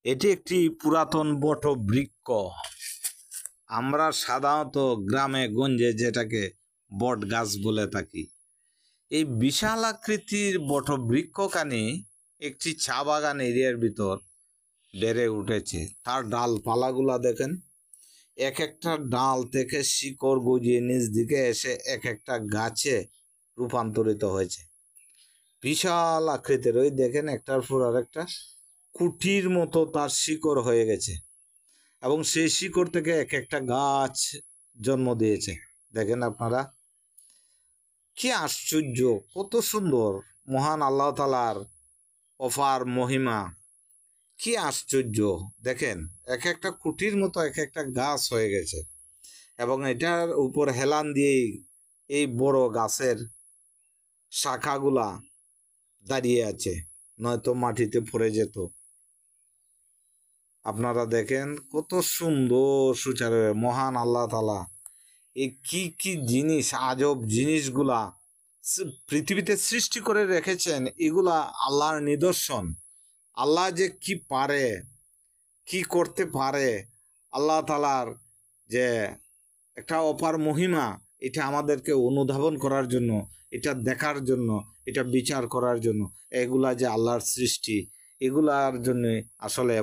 এটি একটি পুরাতন বট বৃক্ষ। আমরা সাধারণত গ্রামে গঞ্জে যেটাকে বট গাছ বলে থাকি। এই বিশাল আকৃতির বট বৃক্ষখানি একটি চা বাগান এরিয়ার ভিতর বেড়ে উঠেছে। তার ডালপালাগুলা দেখেন, এক একটা ডাল থেকে শিকড় গজিয়ে নিচ দিকে এসে এক একটা গাছে রূপান্তরিত হয়েছে। বিশাল আকৃতির, ওই দেখেন একটার পর আর একটা কুটির মতো তার শিকড় হয়ে গেছে এবং সেই শিকড় থেকে এক একটা গাছ জন্ম দিয়েছে। দেখেন আপনারা, কি আশ্চর্য, কত সুন্দর মহান আল্লাহ তাআলার অপার মহিমা, কি আশ্চর্য। দেখেন এক একটা কুটির মতো এক একটা গাছ হয়ে গেছে এবং এটার উপর হেলান দিয়ে এই বড় গাছের শাখাগুলা দাঁড়িয়ে আছে, নয়তো মাটিতে পড়ে যেত। আপনারা দেখেন কত সুন্দর সুচারু মহান আল্লাহ তাআলা এই কি কি জিনিস, আজব জিনিসগুলা পৃথিবীতে সৃষ্টি করে রেখেছেন। এগুলা আল্লাহর নিদর্শন। আল্লাহ যে কি পারে, কি করতে পারে, আল্লাহ তাআলার যে একটা অপার মহিমা, এটা আমাদেরকে অনুধাবন করার জন্য, এটা দেখার জন্য, এটা বিচার করার জন্য, এগুলা যে আল্লাহর সৃষ্টি, এগুলার জন্য আসলে